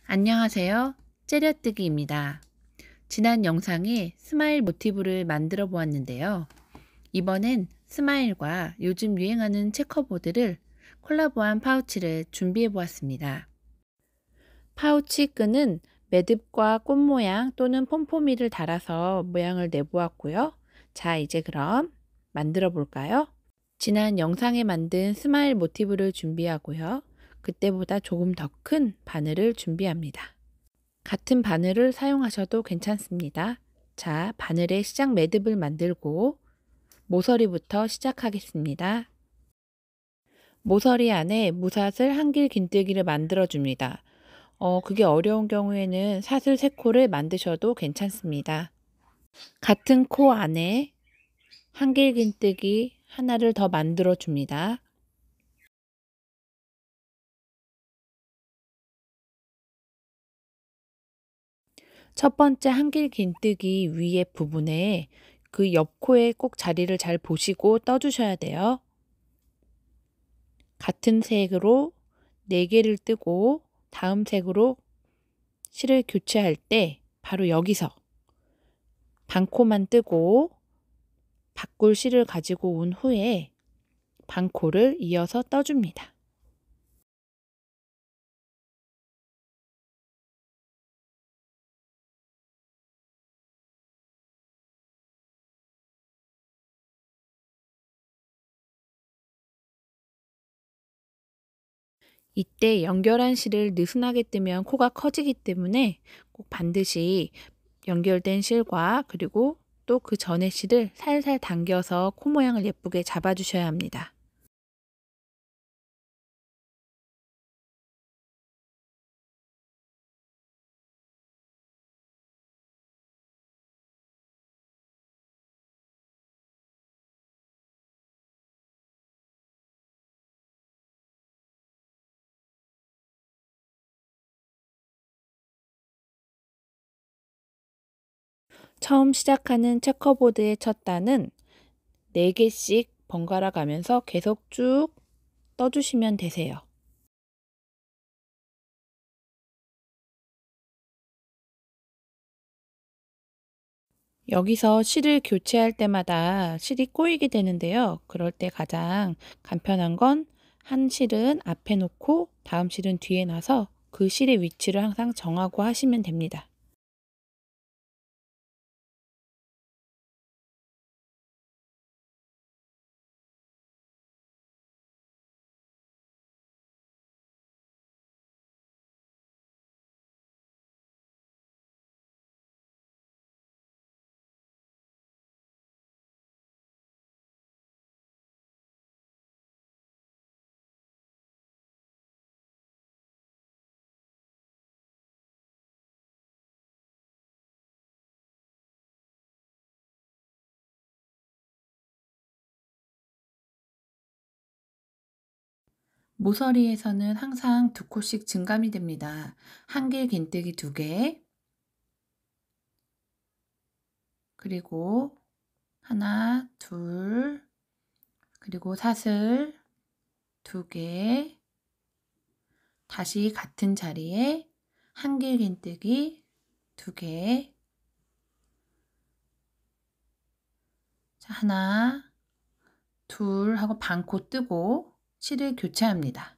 안녕하세요. 째려뜨기입니다. 지난 영상에 스마일 모티브를 만들어 보았는데요. 이번엔 스마일과 요즘 유행하는 체커보드를 콜라보한 파우치를 준비해 보았습니다. 파우치 끈은 매듭과 꽃 모양 또는 폼포미를 달아서 모양을 내보았고요. 자, 이제 그럼 만들어 볼까요? 지난 영상에 만든 스마일 모티브를 준비하고요. 그때보다 조금 더 큰 바늘을 준비합니다. 같은 바늘을 사용하셔도 괜찮습니다. 자, 바늘의 시작 매듭을 만들고 모서리부터 시작하겠습니다. 모서리 안에 무사슬 한길 긴뜨기를 만들어 줍니다. 그게 어려운 경우에는 사슬 3코를 만드셔도 괜찮습니다. 같은 코 안에 한길 긴뜨기 하나를 더 만들어 줍니다. 첫 번째 한길 긴뜨기 위에 부분에 그 옆코에 꼭 자리를 잘 보시고 떠주셔야 돼요. 같은 색으로 4개를 뜨고 다음 색으로 실을 교체할 때 바로 여기서 반코만 뜨고 바꿀 실을 가지고 온 후에 반코를 이어서 떠줍니다. 이때 연결한 실을 느슨하게 뜨면 코가 커지기 때문에 꼭 반드시 연결된 실과 그리고 또 그 전의 실을 살살 당겨서 코 모양을 예쁘게 잡아주셔야 합니다. 처음 시작하는 체커보드의 첫 단은 4개씩 번갈아 가면서 계속 쭉 떠주시면 되세요. 여기서 실을 교체할 때마다 실이 꼬이게 되는데요. 그럴 때 가장 간편한 건 한 실은 앞에 놓고 다음 실은 뒤에 놔서 그 실의 위치를 항상 정하고 하시면 됩니다. 모서리에서는 항상 2코씩 증감이 됩니다. 한길 긴뜨기 2개, 그리고 하나, 둘, 그리고 사슬 2개, 다시 같은 자리에 한길 긴뜨기 2개, 자, 하나, 둘 하고 반코 뜨고 실을 교체합니다.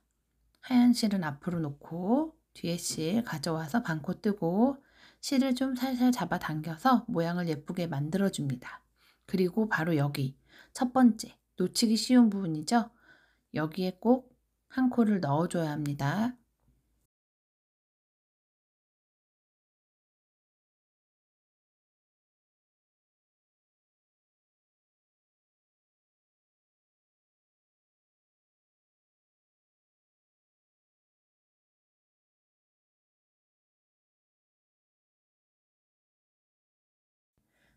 하얀 실은 앞으로 놓고 뒤에 실 가져와서 반코 뜨고 실을 좀 살살 잡아 당겨서 모양을 예쁘게 만들어 줍니다. 그리고 바로 여기 첫 번째 놓치기 쉬운 부분이죠. 여기에 꼭 한 코를 넣어 줘야 합니다.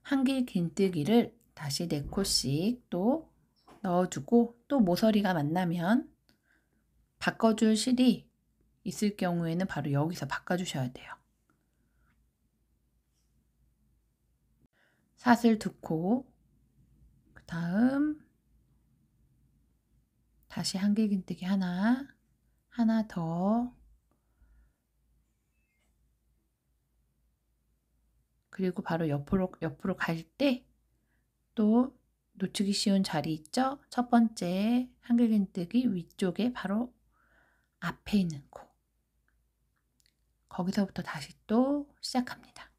한길 긴뜨기를 다시 4코씩 또 넣어주고 또 모서리가 만나면 바꿔줄 실이 있을 경우에는 바로 여기서 바꿔주셔야 돼요. 사슬 2코, 그 다음 다시 한길긴뜨기 하나, 하나 더, 그리고 바로 옆으로 갈 때 또 놓치기 쉬운 자리 있죠? 첫 번째 한길긴뜨기 위쪽에 바로 앞에 있는 코. 거기서부터 다시 또 시작합니다.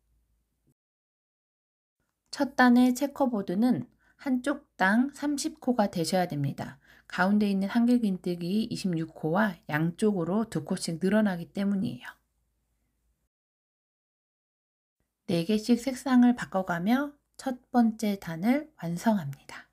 첫 단의 체커보드는 한쪽당 30코가 되셔야 됩니다. 가운데 있는 한길긴뜨기 26코와 양쪽으로 2코씩 늘어나기 때문이에요. 4개씩 색상을 바꿔가며 첫 번째 단을 완성합니다.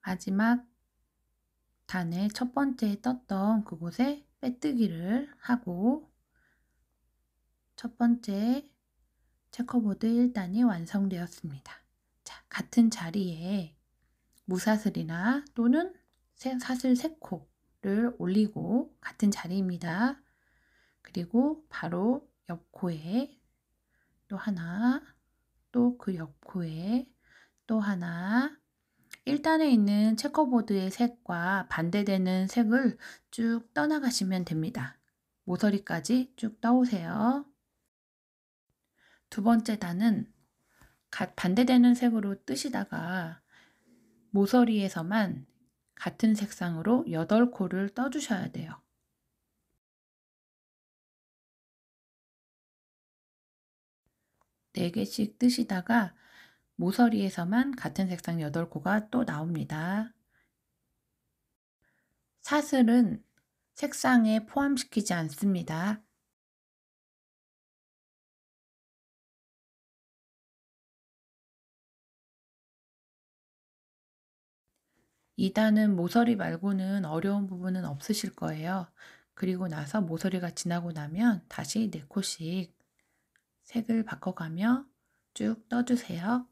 마지막 단의 첫 번째 떴던 그곳에 빼뜨기를 하고 첫 번째 체커보드 1단이 완성되었습니다. 자, 같은 자리에 무사슬이나 또는 사슬 3코를 올리고 같은 자리입니다. 그리고 바로 옆코에 또 하나, 또 그 옆코에 또 하나, 1단에 있는 체커보드의 색과 반대되는 색을 쭉 떠나가시면 됩니다. 모서리까지 쭉 떠오세요. 두 번째 단은 반대되는 색으로 뜨시다가 모서리에서만 같은 색상으로 8코를 떠주셔야 돼요. 네 개씩 뜨시다가 모서리에서만 같은 색상 8코가 또 나옵니다. 사슬은 색상에 포함시키지 않습니다. 2단은 모서리 말고는 어려운 부분은 없으실 거예요. 그리고 나서 모서리가 지나고 나면 다시 4코씩 색을 바꿔가며 쭉 떠주세요.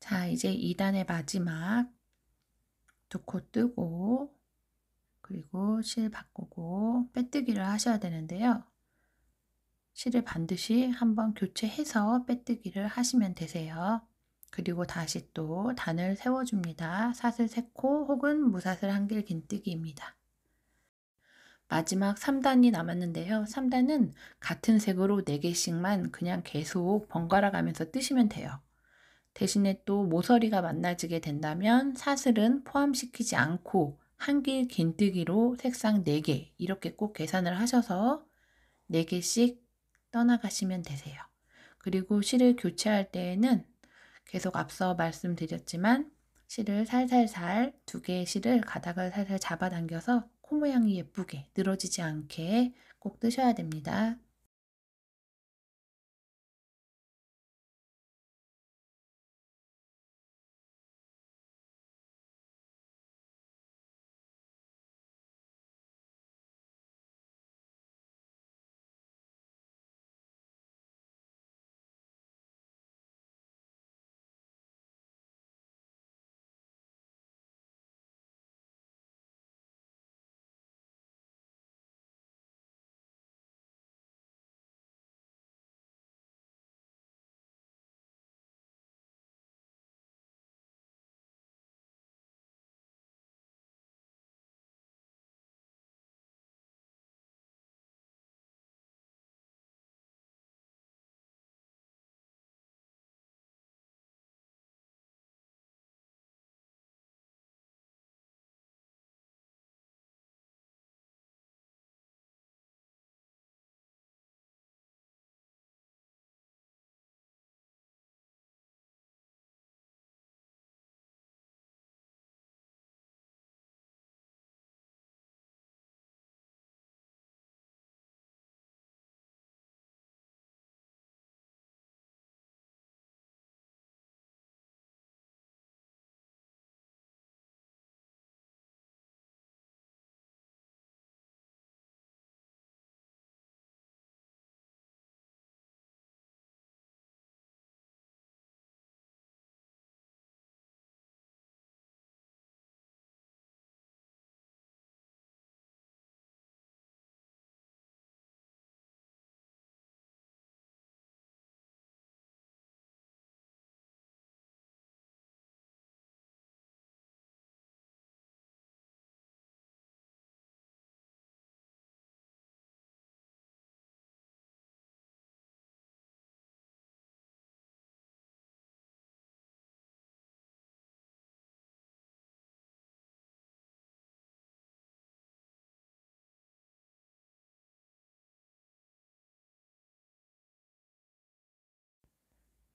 자, 이제 2단의 마지막 2코 뜨고 그리고 실 바꾸고 빼뜨기를 하셔야 되는데요. 실을 반드시 한번 교체해서 빼뜨기를 하시면 되세요. 그리고 다시 또 단을 세워줍니다. 사슬 3코 혹은 무사슬 한길 긴뜨기입니다. 마지막 3단이 남았는데요. 3단은 같은 색으로 4개씩만 그냥 계속 번갈아 가면서 뜨시면 돼요. 대신에 또 모서리가 만나지게 된다면 사슬은 포함시키지 않고 한길 긴뜨기로 색상 4개 이렇게 꼭 계산을 하셔서 4개씩 떠나가시면 되세요. 그리고 실을 교체할 때에는 계속 앞서 말씀드렸지만 실을 살살살 2개의 실을 가닥을 살살 잡아당겨서 코 모양이 예쁘게 늘어지지 않게 꼭 뜨셔야 됩니다.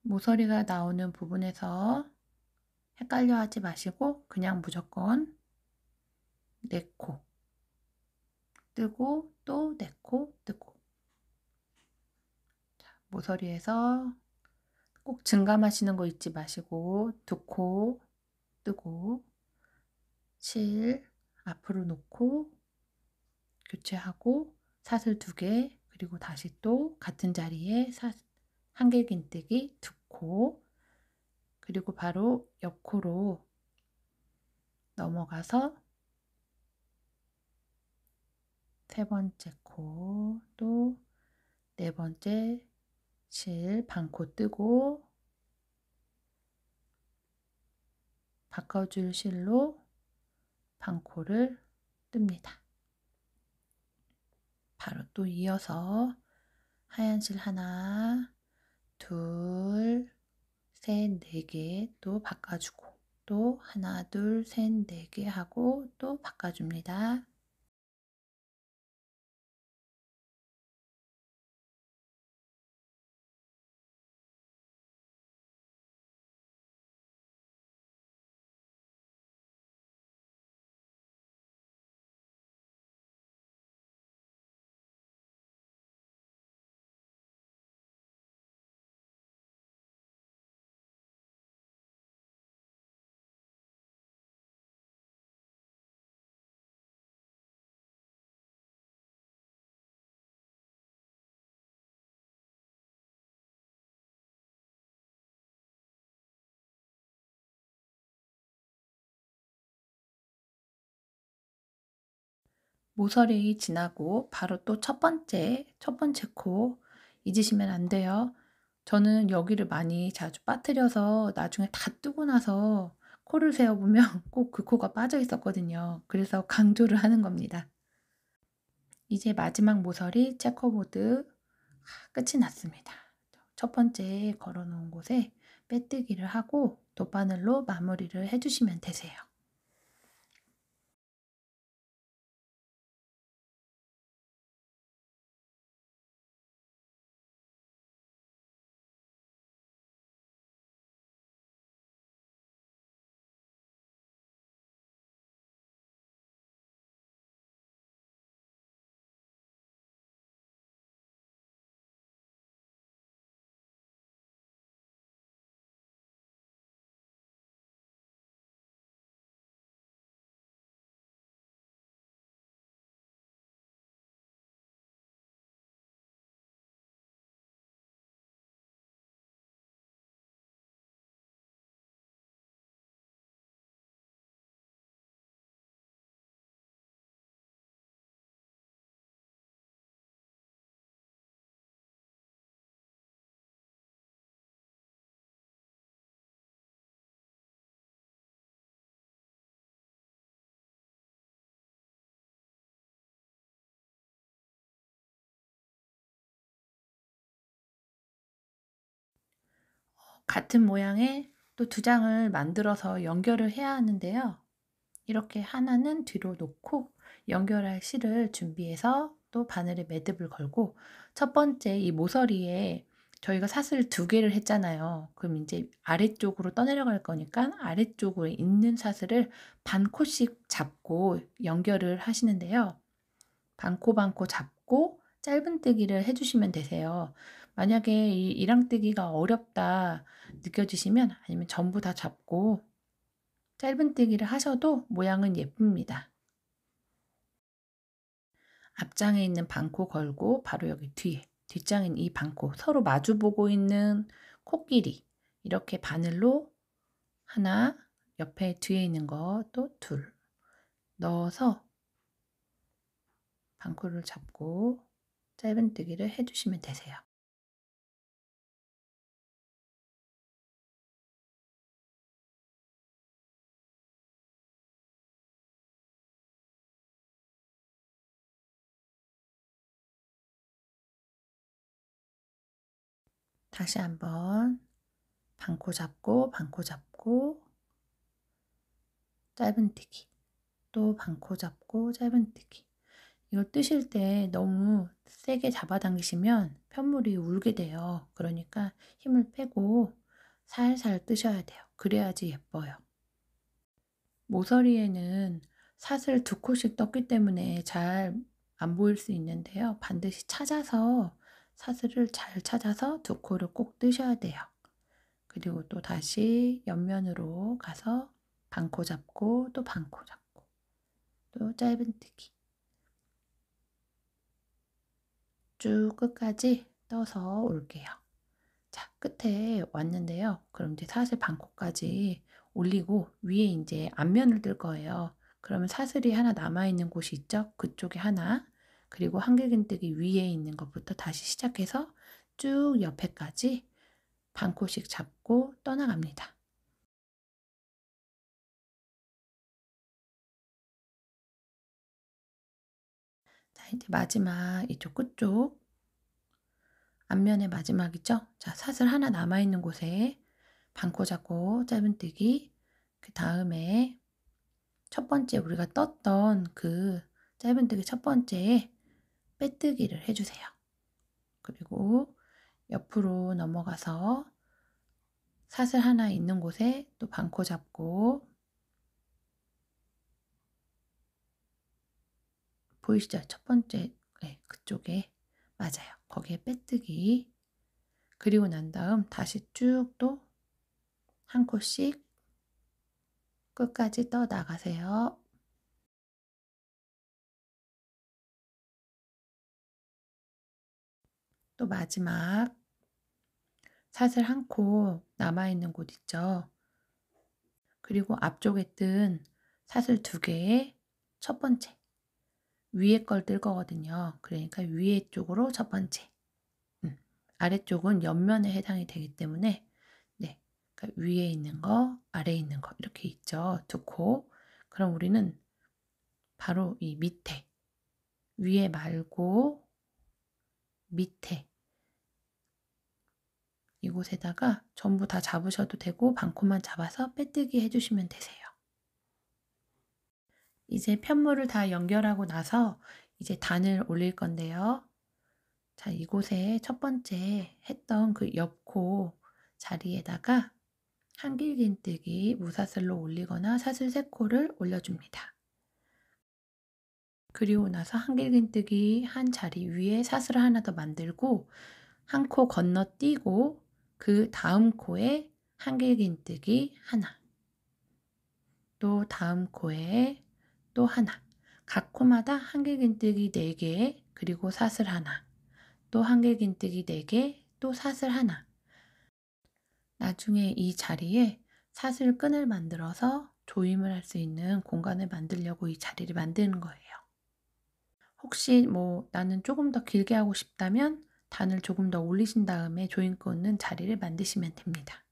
모서리가 나오는 부분에서 헷갈려 하지 마시고 그냥 무조건 4코 뜨고 또 4코 뜨고, 모서리에서 꼭 증감하시는 거 잊지 마시고 2코 뜨고 실 앞으로 놓고 교체하고 사슬 2개 그리고 다시 또 같은 자리에 한길 긴뜨기 2코 그리고 바로 옆코로 넘어가서 3번째 코 또 4번째 실 반코 뜨고 바꿔줄 실로 반코를 뜹니다. 바로 또 이어서 하얀 실 하나, 둘, 셋, 4개 또 바꿔주고 또 하나, 둘, 셋, 4개 하고 또 바꿔줍니다. 모서리 지나고 바로 또 첫 번째 코 잊으시면 안 돼요. 저는 여기를 많이 자주 빠뜨려서 나중에 다 뜨고 나서 코를 세어 보면 꼭 그 코가 빠져 있었거든요. 그래서 강조를 하는 겁니다. 이제 마지막 모서리 체커보드 끝이 났습니다. 첫 번째 걸어 놓은 곳에 빼뜨기를 하고 돗바늘로 마무리를 해 주시면 되세요. 같은 모양의 또 두 장을 만들어서 연결을 해야 하는데요. 이렇게 하나는 뒤로 놓고 연결할 실을 준비해서 또 바늘에 매듭을 걸고 첫 번째 이 모서리에 저희가 사슬 두 개를 했잖아요. 그럼 이제 아래쪽으로 떠내려갈 거니까 아래쪽으로 있는 사슬을 반 코씩 잡고 연결을 하시는데요. 반코 잡고 짧은뜨기를 해 주시면 되세요. 만약에 이 이랑뜨기가 어렵다 느껴지시면 아니면 전부 다 잡고 짧은뜨기를 하셔도 모양은 예쁩니다. 앞장에 있는 반코 걸고 바로 여기 뒤에 뒷장인 이 반코 서로 마주 보고 있는 코끼리 이렇게 바늘로 하나 옆에 뒤에 있는 거 또 둘 넣어서 반코를 잡고 짧은뜨기를 해 주시면 되세요. 다시 한번 반코 잡고 짧은뜨기 또 반코 잡고 짧은뜨기 이걸 뜨실 때 너무 세게 잡아당기시면 편물이 울게 돼요. 그러니까 힘을 빼고 살살 뜨셔야 돼요. 그래야지 예뻐요. 모서리에는 사슬 두 코씩 떴기 때문에 잘 안 보일 수 있는데요. 반드시 찾아서 사슬을 잘 찾아서 두 코를 꼭 뜨셔야 돼요. 그리고 또 다시 옆면으로 가서 반코 잡고 또 반코 잡고 또 짧은뜨기 쭉 끝까지 떠서 올게요. 자, 끝에 왔는데요. 그럼 이제 사슬 반코까지 올리고 위에 이제 앞면을 뜰 거예요. 그러면 사슬이 하나 남아있는 곳이 있죠? 그쪽에 하나, 그리고 한길긴뜨기 위에 있는 것부터 다시 시작해서 쭉 옆에까지 반코씩 잡고 떠나갑니다. 자, 이제 마지막 이쪽 끝쪽 앞면의 마지막이죠? 자, 사슬 하나 남아있는 곳에 반코 잡고 짧은뜨기 그 다음에 첫 번째 우리가 떴던 그 짧은뜨기 첫 번째에 빼뜨기를 해주세요. 그리고 옆으로 넘어가서 사슬 하나 있는 곳에 또 반코 잡고 보이시죠? 첫 번째 네, 그쪽에 맞아요. 거기에 빼뜨기 그리고 난 다음 다시 쭉 또 한 코씩 끝까지 떠 나가세요. 또 마지막 사슬 한 코 남아있는 곳 있죠. 그리고 앞쪽에 뜬 사슬 두 개의 첫 번째 위에 걸 뜰 거거든요. 그러니까 위에 쪽으로 첫 번째, 아래쪽은 옆면에 해당이 되기 때문에 네, 그러니까 위에 있는 거, 아래에 있는 거 이렇게 있죠. 두 코. 그럼 우리는 바로 이 밑에, 위에 말고 밑에 이곳에다가 전부 다 잡으셔도 되고 반코만 잡아서 빼뜨기 해주시면 되세요. 이제 편물을 다 연결하고 나서 이제 단을 올릴 건데요. 자, 이곳에 첫 번째 했던 그 옆코 자리에다가 한길긴뜨기 무사슬로 올리거나 사슬 3코를 올려줍니다. 그리고 나서 한길긴뜨기 한 자리 위에 사슬을 하나 더 만들고 한 코 건너뛰고 그 다음 코에 한길긴뜨기 하나, 또 다음 코에 또 하나, 각 코마다 한길긴뜨기 4개, 그리고 사슬 하나, 또 한길긴뜨기 4개, 또 사슬 하나. 나중에 이 자리에 사슬끈을 만들어서 조임을 할 수 있는 공간을 만들려고 이 자리를 만드는 거예요. 혹시 뭐 나는 조금 더 길게 하고 싶다면 단을 조금 더 올리신 다음에 조임권은 자리를 만드시면 됩니다.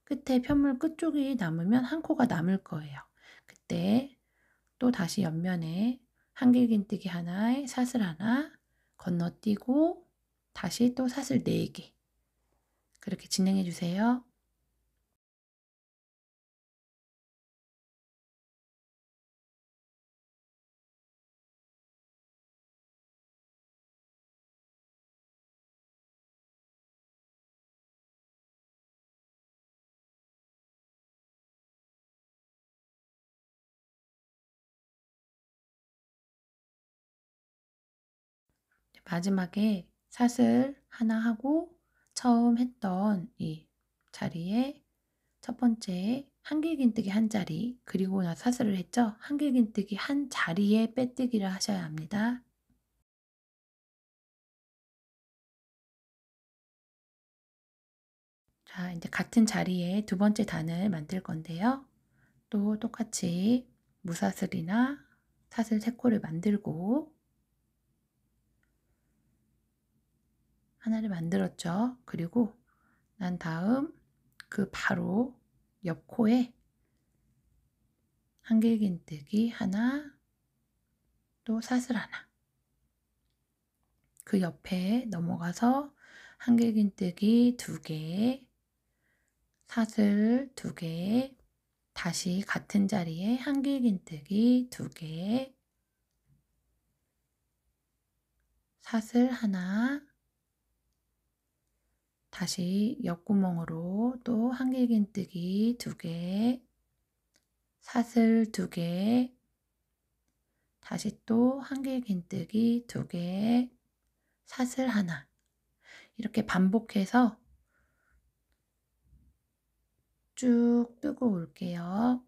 끝에 편물 끝쪽이 남으면 한 코가 남을 거예요. 그때 또 다시 옆면에 한길긴뜨기 하나에 사슬 하나 건너뛰고 다시 또 사슬 4개 그렇게 진행해 주세요. 마지막에 사슬 하나 하고 처음 했던 이 자리에 첫 번째 한길긴뜨기 한 자리, 그리고 나서 사슬을 했죠. 한길긴뜨기 한 자리에 빼뜨기를 하셔야 합니다. 자, 이제 같은 자리에 두 번째 단을 만들 건데요. 또 똑같이 무사슬이나 사슬 3코를 만들고 하나를 만들었죠. 그리고 난 다음 그 바로 옆 코에 한길긴뜨기 하나, 또 사슬 하나. 그 옆에 넘어가서 한길긴뜨기 2개, 사슬 2개, 다시 같은 자리에 한길긴뜨기 2개, 사슬 하나, 다시 옆구멍으로 또 한길긴뜨기 2개, 사슬 2개, 다시 또 한길긴뜨기 2개, 사슬 하나. 이렇게 반복해서 쭉 뜨고 올게요.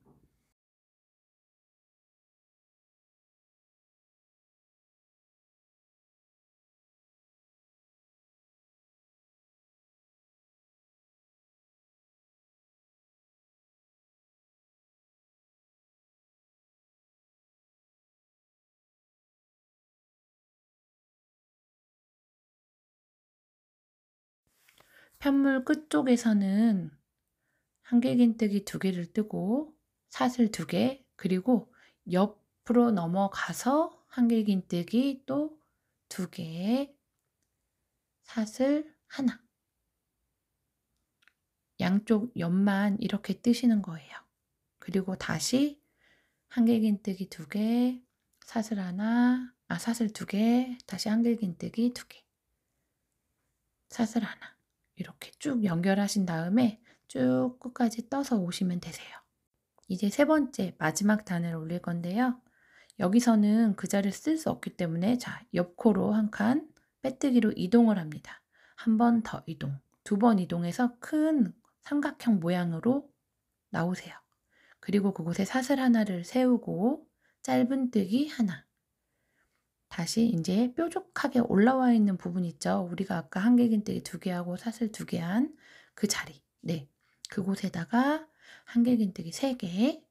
편물 끝쪽에서는 한길긴뜨기 2개를 뜨고 사슬 2개, 그리고 옆으로 넘어가서 한길긴뜨기 또 2개, 사슬 하나. 양쪽 옆만 이렇게 뜨시는 거예요. 그리고 다시 한길긴뜨기 2개, 사슬 하나, 사슬 2개, 다시 한길긴뜨기 2개, 사슬 하나. 이렇게 쭉 연결하신 다음에 쭉 끝까지 떠서 오시면 되세요. 이제 세 번째 마지막 단을 올릴 건데요. 여기서는 그 자리를 쓸 수 없기 때문에 자, 옆코로 한 칸 빼뜨기로 이동을 합니다. 한 번 더 이동, 2번 이동해서 큰 삼각형 모양으로 나오세요. 그리고 그곳에 사슬 하나를 세우고 짧은뜨기 하나. 다시 이제 뾰족하게 올라와 있는 부분 있죠. 우리가 아까 한길긴뜨기 2개 하고 사슬 2개 한 그 자리. 네, 그곳에다가 한길긴뜨기 3개,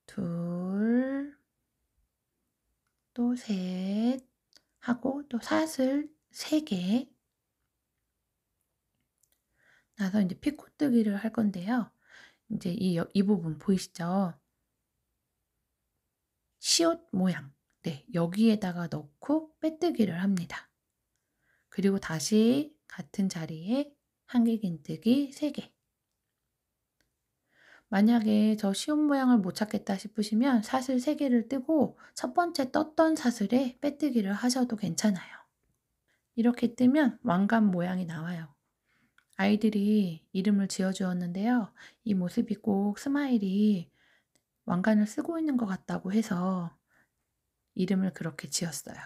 둘, 또 셋 하고 또 사슬 3개 나서 이제 피코뜨기를 할 건데요. 이제 이 부분 보이시죠? 시옷 모양. 네, 여기에다가 넣고 빼뜨기를 합니다. 그리고 다시 같은 자리에 한길긴뜨기 3개. 만약에 저 시옷 모양을 못 찾겠다 싶으시면 사슬 3개를 뜨고 첫 번째 떴던 사슬에 빼뜨기를 하셔도 괜찮아요. 이렇게 뜨면 왕관 모양이 나와요. 아이들이 이름을 지어 주었는데요. 이 모습이 꼭 스마일이 왕관을 쓰고 있는 것 같다고 해서 이름을 그렇게 지었어요.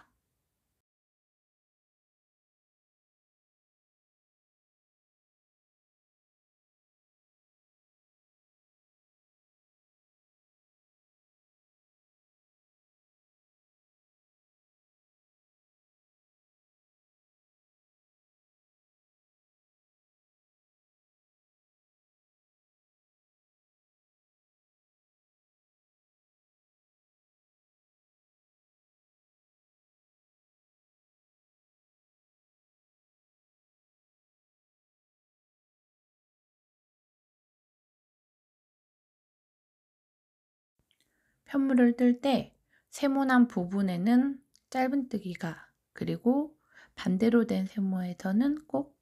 편물을 뜰 때 세모난 부분에는 짧은뜨기가, 그리고 반대로 된 세모에서는 꼭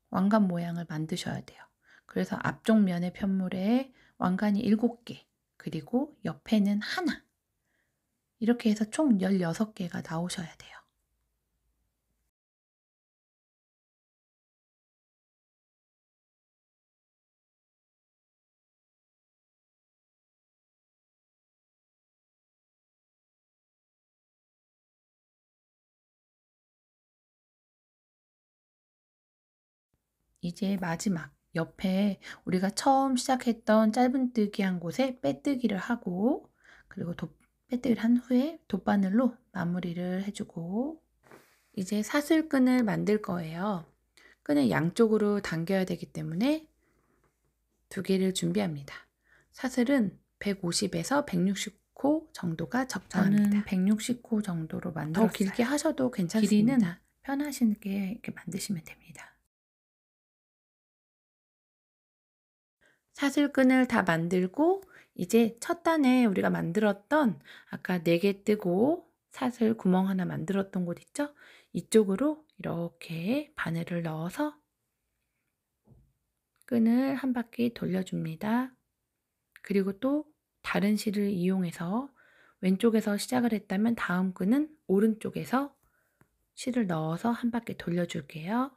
왕관 모양을 만드셔야 돼요. 그래서 앞쪽 면의 편물에 왕관이 7개, 그리고 옆에는 하나, 이렇게 해서 총 16개가 나오셔야 돼요. 이제 마지막 옆에 우리가 처음 시작했던 짧은뜨기 한 곳에 빼뜨기를 하고, 그리고 빼뜨기를 한 후에 돗바늘로 마무리를 해주고, 이제 사슬끈을 만들 거예요. 끈을 양쪽으로 당겨야 되기 때문에 2개를 준비합니다. 사슬은 150에서 160호 정도가 적당합니다. 저는 160호 정도로 만들었어요. 더 길게 하셔도 괜찮습니다. 길이는 편하시게 이렇게 만드시면 됩니다. 사슬끈을 다 만들고 이제 첫 단에 우리가 만들었던 아까 4개 뜨고 사슬 구멍 하나 만들었던 곳 있죠? 이쪽으로 이렇게 바늘을 넣어서 끈을 한 바퀴 돌려줍니다. 그리고 또 다른 실을 이용해서 왼쪽에서 시작을 했다면 다음 끈은 오른쪽에서 실을 넣어서 한 바퀴 돌려줄게요.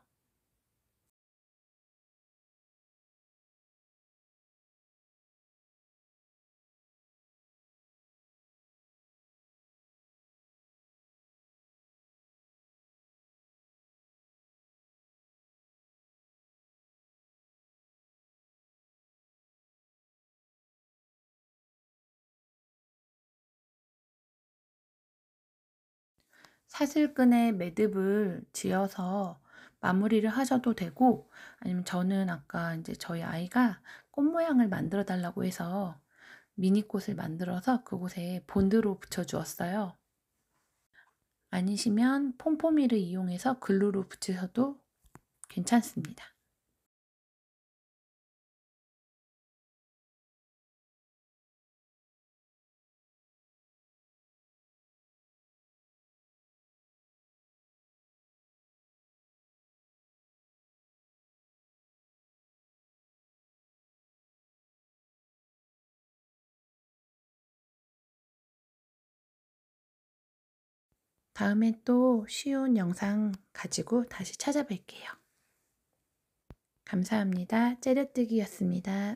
사슬끈에 매듭을 지어서 마무리를 하셔도 되고, 아니면 저는 아까 이제 저희 아이가 꽃 모양을 만들어 달라고 해서 미니꽃을 만들어서 그곳에 본드로 붙여 주었어요. 아니시면 폼포미를 이용해서 글루로 붙이셔도 괜찮습니다. 다음에 또 쉬운 영상 가지고 다시 찾아뵐게요. 감사합니다. 째려뜨기였습니다.